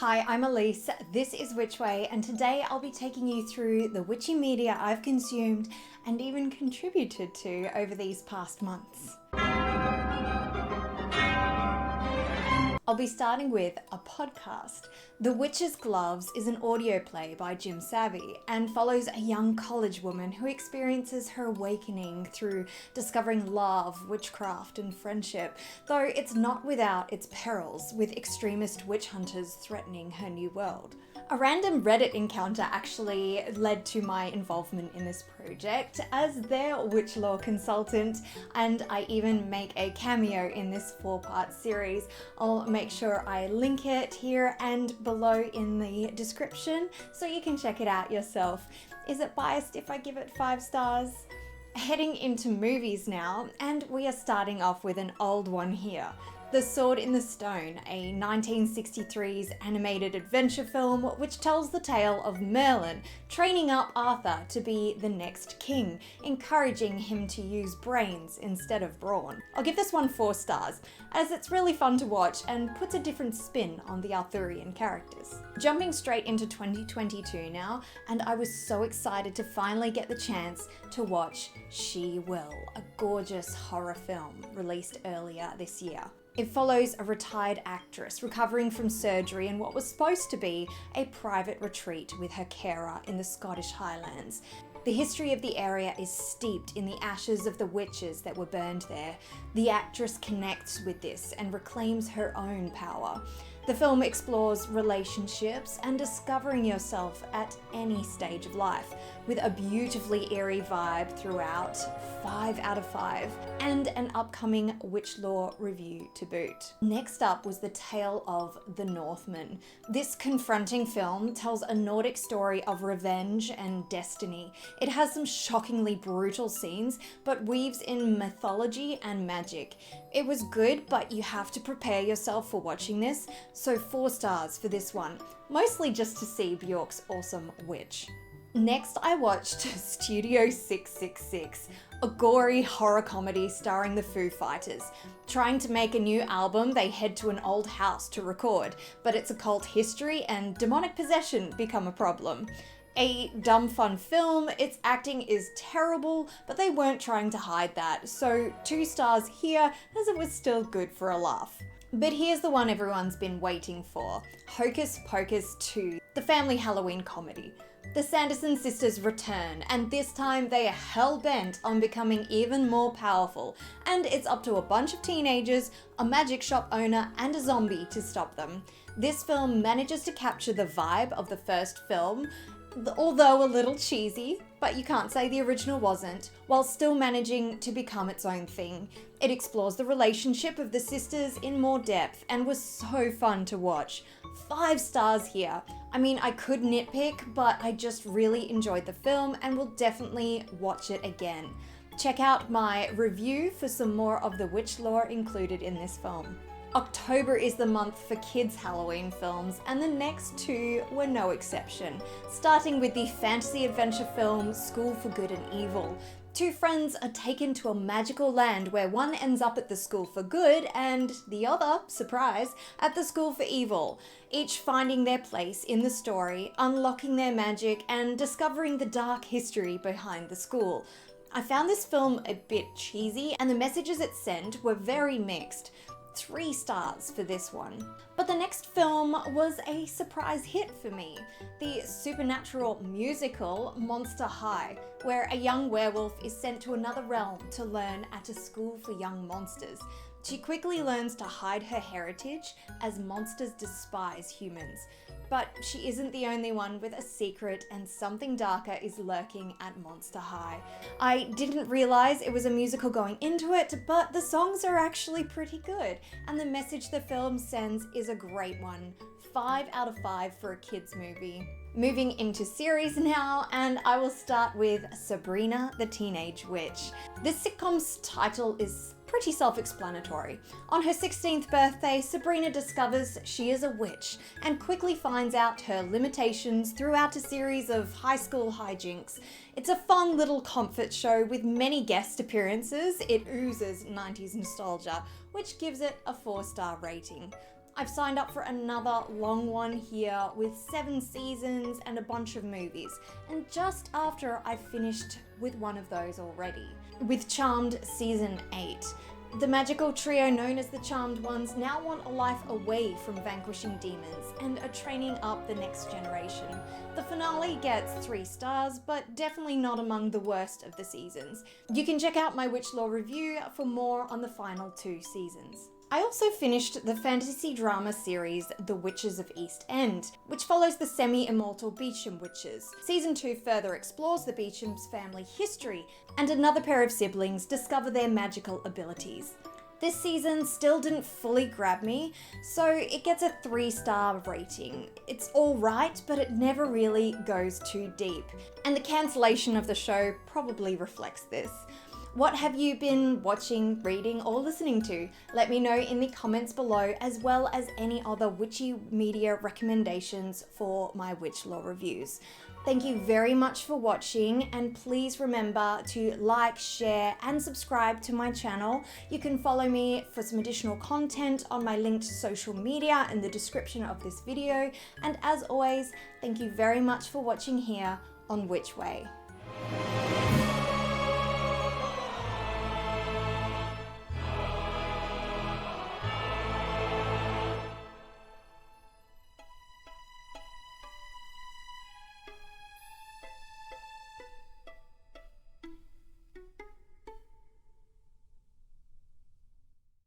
Hi, I'm Elise, this is Which Way, and today I'll be taking you through the witchy media I've consumed and even contributed to over these past months. I'll be starting with a podcast. The Witch's Gloves is an audio play by Jim Savvy and follows a young college woman who experiences her awakening through discovering love, witchcraft, and friendship, though it's not without its perils, with extremist witch hunters threatening her new world. A random Reddit encounter actually led to my involvement in this project as their witch lore consultant, and I even make a cameo in this 4-part series. I'll make sure I link it here and below in the description so you can check it out yourself. Is it biased if I give it 5 stars? Heading into movies now, and we are starting off with an old one here. The Sword in the Stone, a 1963's animated adventure film which tells the tale of Merlin training up Arthur to be the next king, encouraging him to use brains instead of brawn. I'll give this one 4 stars, as it's really fun to watch and puts a different spin on the Arthurian characters. Jumping straight into 2022 now, and I was so excited to finally get the chance to watch She Will, a gorgeous horror film released earlier this year. It follows a retired actress recovering from surgery in what was supposed to be a private retreat with her carer in the Scottish Highlands. The history of the area is steeped in the ashes of the witches that were burned there. The actress connects with this and reclaims her own power. The film explores relationships and discovering yourself at any stage of life, with a beautifully eerie vibe throughout, 5 out of 5, and an upcoming witch lore review to boot. Next up was The Tale of the Northman. This confronting film tells a Nordic story of revenge and destiny. It has some shockingly brutal scenes, but weaves in mythology and magic. It was good, but you have to prepare yourself for watching this, so 4 stars for this one, mostly just to see Bjork's awesome witch. Next, I watched Studio 666, a gory horror comedy starring the Foo Fighters. Trying to make a new album, they head to an old house to record, but its occult history and demonic possession become a problem. A dumb fun film, its acting is terrible, but they weren't trying to hide that, so 2 stars here as it was still good for a laugh. But here's the one everyone's been waiting for, Hocus Pocus 2, the family Halloween comedy. The Sanderson sisters return, and this time they are hell-bent on becoming even more powerful, and it's up to a bunch of teenagers, a magic shop owner, and a zombie to stop them. This film manages to capture the vibe of the first film, although a little cheesy, but you can't say the original wasn't, while still managing to become its own thing. It explores the relationship of the sisters in more depth and was so fun to watch. 5 stars here. I mean, I could nitpick, but I just really enjoyed the film and will definitely watch it again. Check out my review for some more of the witch lore included in this film. October is the month for kids' Halloween films, and the next 2 were no exception. Starting with the fantasy adventure film School for Good and Evil. 2 friends are taken to a magical land where one ends up at the school for good and the other, surprise, at the school for evil, each finding their place in the story, unlocking their magic, and discovering the dark history behind the school. I found this film a bit cheesy, and the messages it sent were very mixed. 3 stars for this one. But the next film was a surprise hit for me. The supernatural musical Monster High, where a young werewolf is sent to another realm to learn at a school for young monsters. She quickly learns to hide her heritage as monsters despise humans. But she isn't the only one with a secret, and something darker is lurking at Monster High. I didn't realize it was a musical going into it, but the songs are actually pretty good, and the message the film sends is a great one. 5 out of 5 for a kids movie. Moving into series now, and I will start with Sabrina the Teenage Witch. This sitcom's title is pretty self-explanatory. On her 16th birthday, Sabrina discovers she is a witch and quickly finds out her limitations throughout a series of high school hijinks. It's a fun little comfort show with many guest appearances. It oozes 90s nostalgia, which gives it a 4-star rating. I've signed up for another long one here with 7 seasons and a bunch of movies, and just after I've finished with one of those already, with Charmed Season 8. The magical trio known as the Charmed Ones now want a life away from vanquishing demons and are training up the next generation. The finale gets 3 stars, but definitely not among the worst of the seasons. You can check out my Witch Lore review for more on the final 2 seasons. I also finished the fantasy drama series The Witches of East End, which follows the semi-immortal Beauchamp witches. Season 2 further explores the Beauchamp's family history, and another pair of siblings discover their magical abilities. This season still didn't fully grab me, so it gets a 3-star rating. It's alright, but it never really goes too deep, and the cancellation of the show probably reflects this. What have you been watching, reading, or listening to? Let me know in the comments below, as well as any other witchy media recommendations for my Witch Lore reviews. Thank you very much for watching, and please remember to like, share, and subscribe to my channel. You can follow me for some additional content on my linked social media in the description of this video. And as always, thank you very much for watching here on Witch Way.